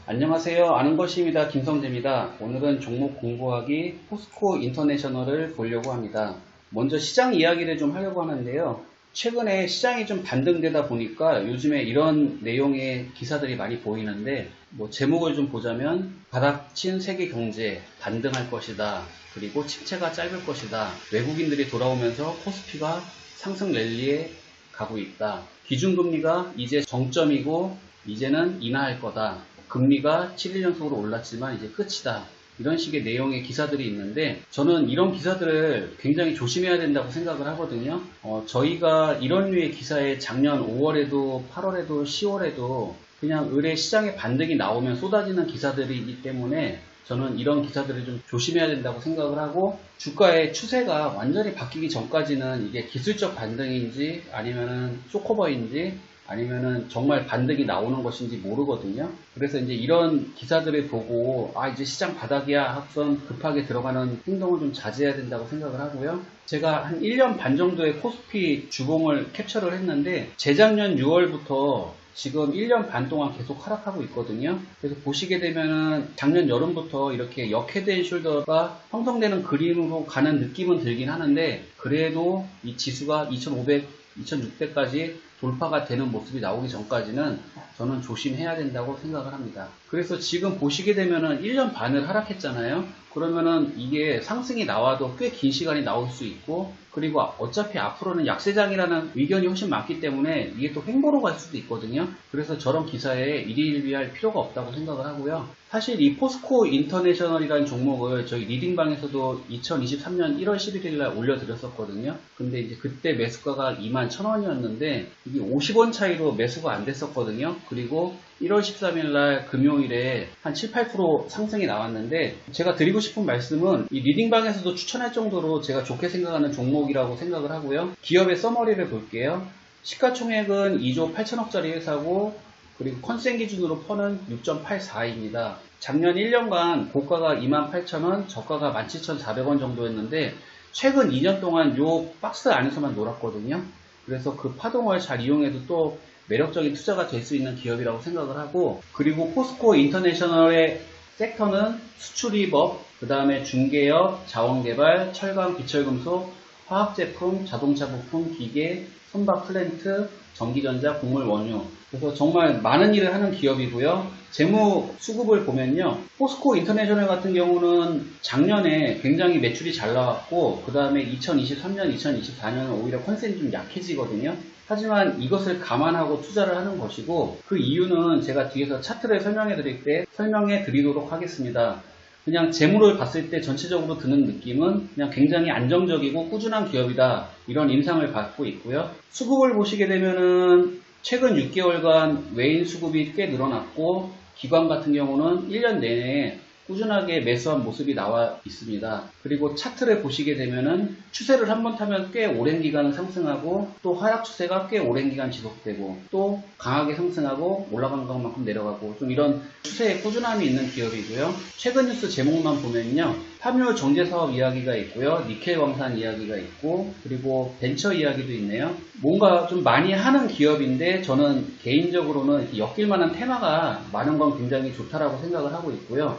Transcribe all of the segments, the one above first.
안녕하세요. 아는 것입니다. 김성재입니다. 오늘은 종목 공부하기 포스코 인터내셔널을 보려고 합니다. 먼저 시장 이야기를 좀 하려고 하는데요. 최근에 시장이 좀 반등되다 보니까 요즘에 이런 내용의 기사들이 많이 보이는데, 제목을 좀 보자면 바닥친 세계 경제 반등할 것이다. 그리고 침체가 짧을 것이다. 외국인들이 돌아오면서 코스피가 상승 랠리에 가고 있다. 기준금리가 이제 정점이고 이제는 인하할 거다. 금리가 7일 연속으로 올랐지만 이제 끝이다. 이런 식의 내용의 기사들이 있는데, 저는 이런 기사들을 굉장히 조심해야 된다고 생각을 하거든요. 저희가 이런 류의 기사에 작년 5월에도 8월에도 10월에도 그냥 의뢰 시장에 반등이 나오면 쏟아지는 기사들이기 때문에 저는 이런 기사들을 좀 조심해야 된다고 생각을 하고, 주가의 추세가 완전히 바뀌기 전까지는 이게 기술적 반등인지 아니면은 쇼커버인지 아니면은 정말 반등이 나오는 것인지 모르거든요. 그래서 이제 이런 기사들을 보고 이제 시장 바닥이야 하고선 급하게 들어가는 행동을 좀 자제해야 된다고 생각을 하고요. 제가 한 1년 반 정도의 코스피 주봉을 캡처를 했는데, 재작년 6월부터 지금 1년 반 동안 계속 하락하고 있거든요. 그래서 보시게 되면은 작년 여름부터 이렇게 역 헤드 앤 숄더가 형성되는 그림으로 가는 느낌은 들긴 하는데, 그래도 이 지수가 2500, 2600까지 돌파가 되는 모습이 나오기 전까지는 저는 조심해야 된다고 생각을 합니다. 그래서 지금 보시게 되면은 1년 반을 하락했잖아요. 그러면은 이게 상승이 나와도 꽤 긴 시간이 나올 수 있고, 그리고 어차피 앞으로는 약세장이라는 의견이 훨씬 많기 때문에 이게 또 횡보로 갈 수도 있거든요. 그래서 저런 기사에 일희일비할 필요가 없다고 생각을 하고요. 사실 이 포스코 인터내셔널이라는 종목을 저희 리딩방에서도 2023년 1월 11일 날 올려드렸었거든요. 근데 이제 그때 매수가가 21,000원이었는데 이게 50원 차이로 매수가 안 됐었거든요. 그리고 1월 13일 날 금요일에 한 7, 8% 상승이 나왔는데, 제가 드리고 싶은 말씀은 이 리딩방에서도 추천할 정도로 제가 좋게 생각하는 종목이라고 생각을 하고요. 기업의 서머리를 볼게요. 시가총액은 2조 8천억짜리 회사고, 그리고 컨센 기준으로 퍼는 6.84입니다. 작년 1년간 고가가 28,000원, 저가가 17,400원 정도였는데 최근 2년 동안 요 박스 안에서만 놀았거든요. 그래서 그 파동을 잘 이용해도 또 매력적인 투자가 될 수 있는 기업이라고 생각을 하고, 그리고 포스코 인터내셔널의 섹터는 수출입업, 그 다음에 중개업, 자원개발, 철강, 비철금속, 화학제품, 자동차 부품, 기계, 선박 플랜트, 전기전자, 곡물 원유. 그래서 정말 많은 일을 하는 기업이고요. 재무 수급을 보면요. 포스코 인터내셔널 같은 경우는 작년에 굉장히 매출이 잘 나왔고, 그 다음에 2023년, 2024년은 오히려 컨센이 좀 약해지거든요. 하지만 이것을 감안하고 투자를 하는 것이고, 그 이유는 제가 뒤에서 차트를 설명해 드릴 때 설명해 드리도록 하겠습니다. 그냥 재물을 봤을 때 전체적으로 드는 느낌은 그냥 굉장히 안정적이고 꾸준한 기업이다, 이런 인상을 받고 있고요. 수급을 보시게 되면은 최근 6개월간 외인 수급이 꽤 늘어났고, 기관 같은 경우는 1년 내내 꾸준하게 매수한 모습이 나와 있습니다. 그리고 차트를 보시게 되면은 추세를 한번 타면 꽤 오랜 기간 상승하고, 또 하락 추세가 꽤 오랜 기간 지속되고, 또 강하게 상승하고 올라가는 것만큼 내려가고, 좀 이런 추세에 꾸준함이 있는 기업이고요. 최근 뉴스 제목만 보면요, 함유 정제 사업 이야기가 있고요, 니켈 광산 이야기가 있고, 그리고 벤처 이야기도 있네요. 뭔가 좀 많이 하는 기업인데, 저는 개인적으로는 엮일 만한 테마가 많은 건 굉장히 좋다라고 생각을 하고 있고요.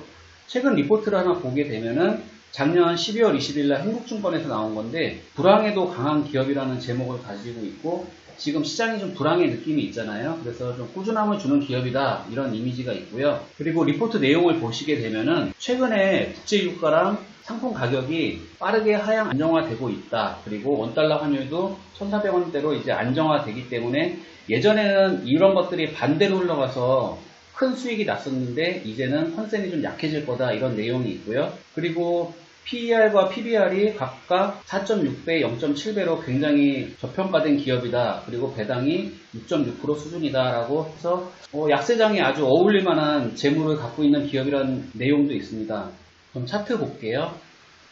최근 리포트를 하나 보게 되면은 작년 12월 20일 날 한국증권에서 나온 건데, 불황에도 강한 기업이라는 제목을 가지고 있고, 지금 시장이 좀 불황의 느낌이 있잖아요. 그래서 좀 꾸준함을 주는 기업이다, 이런 이미지가 있고요. 그리고 리포트 내용을 보시게 되면은 최근에 국제유가랑 상품 가격이 빠르게 하향 안정화되고 있다. 그리고 원달러 환율도 1,400원대로 이제 안정화되기 때문에, 예전에는 이런 것들이 반대로 흘러가서 큰 수익이 났었는데 이제는 컨센이 좀 약해질 거다, 이런 내용이 있고요. 그리고 PER과 PBR이 각각 4.6배, 0.7배로 굉장히 저평가된 기업이다. 그리고 배당이 6.6% 수준이다 라고 해서 약세장에 아주 어울릴 만한 재물을 갖고 있는 기업이라는 내용도 있습니다. 그럼 차트 볼게요.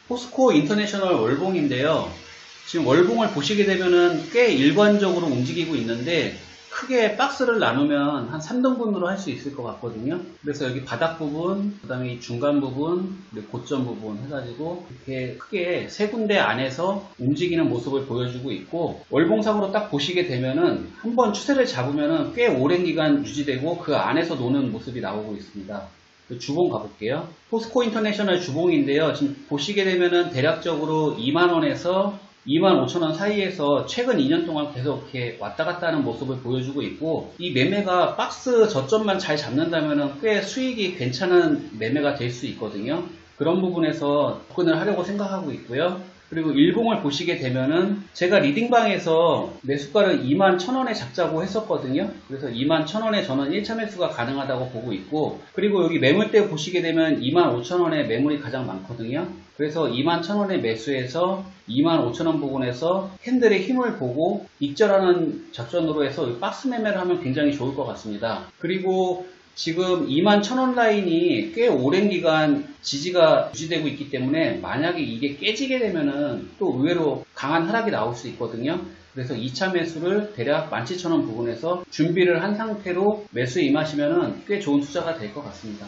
포스코 인터내셔널 월봉인데요. 지금 월봉을 보시게 되면은 꽤 일관적으로 움직이고 있는데, 크게 박스를 나누면 한 3등분으로 할 수 있을 것 같거든요. 그래서 여기 바닥 부분, 그 다음에 이 중간 부분, 그리고 고점 부분 해가지고 이렇게 크게 세 군데 안에서 움직이는 모습을 보여주고 있고, 월봉상으로 딱 보시게 되면은 한번 추세를 잡으면은 꽤 오랜 기간 유지되고 그 안에서 노는 모습이 나오고 있습니다. 주봉 가볼게요. 포스코 인터내셔널 주봉인데요. 지금 보시게 되면은 대략적으로 2만원에서 25,000원 사이에서 최근 2년 동안 계속 이렇게 왔다 갔다 하는 모습을 보여주고 있고, 이 매매가 박스 저점만 잘 잡는다면 꽤 수익이 괜찮은 매매가 될 수 있거든요. 그런 부분에서 접근을 하려고 생각하고 있고요. 그리고 일봉을 보시게 되면은 제가 리딩방에서 매수가를 21,000원에 잡자고 했었거든요. 그래서 21,000원에 저는 1차 매수가 가능하다고 보고 있고, 그리고 여기 매물대 보시게 되면 25,000원에 매물이 가장 많거든요. 그래서 21,000원에 매수해서 25,000원 부근에서 핸들의 힘을 보고 익절하는 작전으로 해서 박스 매매를 하면 굉장히 좋을 것 같습니다. 그리고 지금 21,000원 라인이 꽤 오랜 기간 지지가 유지되고 있기 때문에 만약에 이게 깨지게 되면은 또 의외로 강한 하락이 나올 수 있거든요. 그래서 2차 매수를 대략 17,000원 부근에서 준비를 한 상태로 매수에 임하시면은 꽤 좋은 투자가 될 것 같습니다.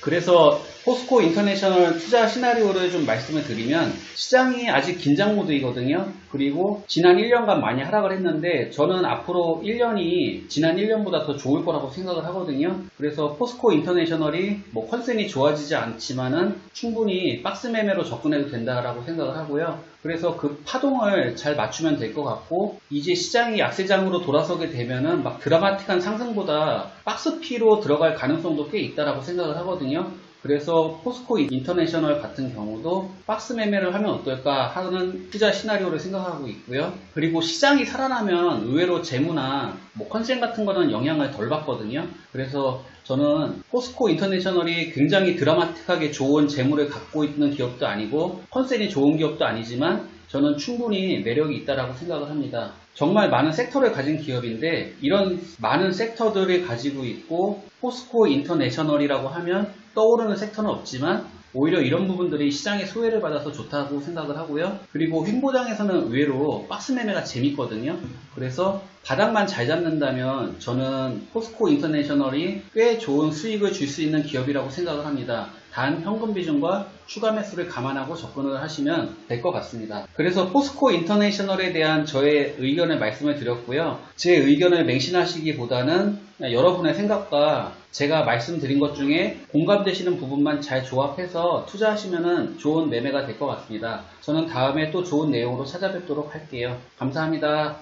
그래서 포스코 인터내셔널 투자 시나리오를 좀 말씀을 드리면, 시장이 아직 긴장 모드이거든요. 그리고 지난 1년간 많이 하락을 했는데 저는 앞으로 1년이 지난 1년보다 더 좋을 거라고 생각을 하거든요. 그래서 포스코 인터내셔널이 뭐 컨센이 좋아지지 않지만은 충분히 박스 매매로 접근해도 된다라고 생각을 하고요. 그래서 그 파동을 잘 맞추면 될 것 같고, 이제 시장이 약세장으로 돌아서게 되면은 막 드라마틱한 상승보다 박스 P로 들어갈 가능성도 꽤 있다라고 생각을 하거든요. 그래서 포스코 인터내셔널 같은 경우도 박스 매매를 하면 어떨까 하는 투자 시나리오를 생각하고 있고요. 그리고 시장이 살아나면 의외로 재무나 뭐 컨센 같은 거는 영향을 덜 받거든요. 그래서 저는 포스코 인터내셔널이 굉장히 드라마틱하게 좋은 재무를 갖고 있는 기업도 아니고 컨센이 좋은 기업도 아니지만 저는 충분히 매력이 있다라고 생각을 합니다. 정말 많은 섹터를 가진 기업인데 이런 많은 섹터들을 가지고 있고 포스코 인터내셔널이라고 하면 떠오르는 섹터는 없지만 오히려 이런 부분들이 시장의 소외를 받아서 좋다고 생각을 하고요. 그리고 횡보장에서는 의외로 박스 매매가 재밌거든요. 그래서 바닥만 잘 잡는다면 저는 포스코 인터내셔널이 꽤 좋은 수익을 줄 수 있는 기업이라고 생각을 합니다. 단 현금 비중과 추가 매수를 감안하고 접근을 하시면 될 것 같습니다. 그래서 포스코 인터내셔널에 대한 저의 의견을 말씀을 드렸고요. 제 의견을 맹신하시기보다는 여러분의 생각과 제가 말씀드린 것 중에 공감되시는 부분만 잘 조합해서 투자하시면 좋은 매매가 될 것 같습니다. 저는 다음에 또 좋은 내용으로 찾아뵙도록 할게요. 감사합니다.